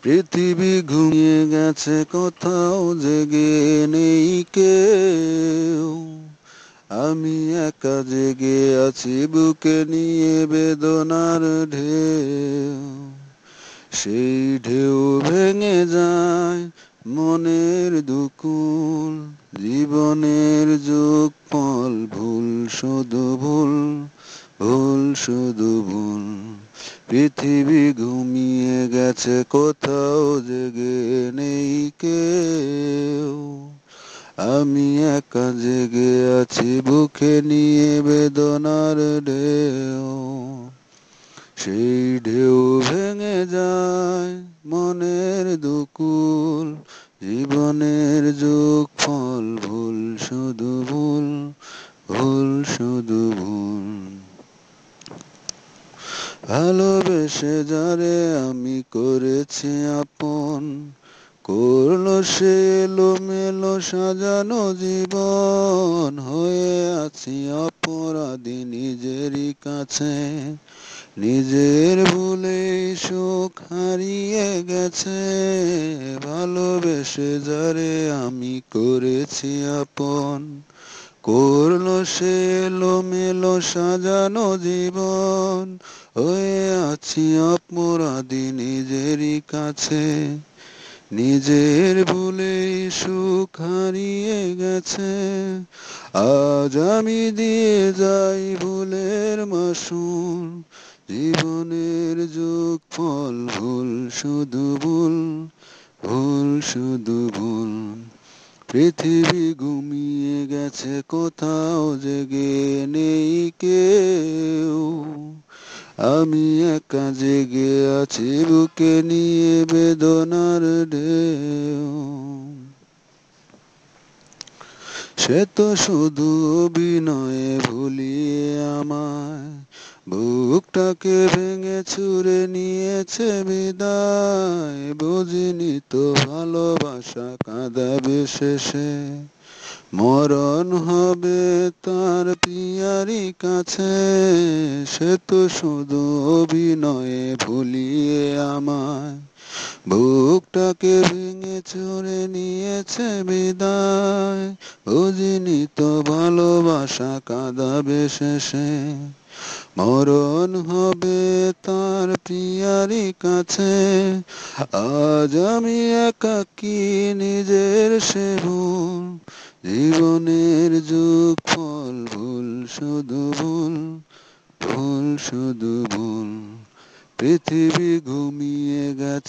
পৃথিবী ঘুমিয়ে গেছে, কোথাও জেগে নেই কেউ। আমি একা জেগে আছি, বুকে নিয়ে বেদনার ঢেউ। সেই ঢেউ ভেঙে যায় মনের দুকুল, জীবনের যোগফল ভুল, শুধু ভুল, ভুল শুধু ভুল। পৃথিবী ঘুমিয়ে গেছে, কোথাও জেগে নেই কেউ। আমি একা জেগে আছি, বুকে নিয়ে বেদনার ঢেউ। সেই ঢেউ ভেঙে যায় মনের দুকুল, জীবনের যোগফল ভুল, শুধু ভুল, ভুল শুধু ভুল। ভালোবেসে যারে আমি করেছি আপন, করলো সে এলোমেলো সাজানো জীবন। হয়ে আছি অপরাধী নিজেরই কাছে, নিজের ভুলে সুখ হারিয়ে গেছে। ভালোবেসে যারে আমি করেছি আপন, করলো সে এলোমেলো সাজানো জীবন। হয়ে আছি অপরাধী নিজেরই কাছে, নিজের ভুলে সুখ হারিয়ে গেছে। আজ আমি দিয়ে যাই ভুলের মাসুল, জীবনের যোগফল ভুল, শুধু ভুল, ভুল শুধু ভুল। পৃথিবী ঘুমিয়ে গেছে, কোথাও জেগে নেই কেউ। আমি একা জেগে আছি, বুকে নিয়ে বেদনার ঢেউ। সে তো শুধু অভিনয়ে ভুলিয়ে আমায়, বুকটাকে ভেঙে ছুঁড়ে নিয়েছে বিদায়। বুঝিনি তো ভালোবাসা কাঁদাবে শেষে, মরণ হবে তার প্রিয়ারি কাছে। সে তো শুধু অভিনয়ে ভুলিয়ে আমায়, বুকটাকে ভেঙে চুরে নিয়েছে বিদায়। বুঝিনি তো ভালোবাসা কাঁদাবে শেষে, মরণ হবে তার প্রিয়ারি কাছে। আজ আমি একাকী নিজের সে ভুল, জীবনের যোগফল ভুল, শুধু ভুল, ভুল শুধু ভুল। পৃথিবী ঘুমিয়ে গেছে।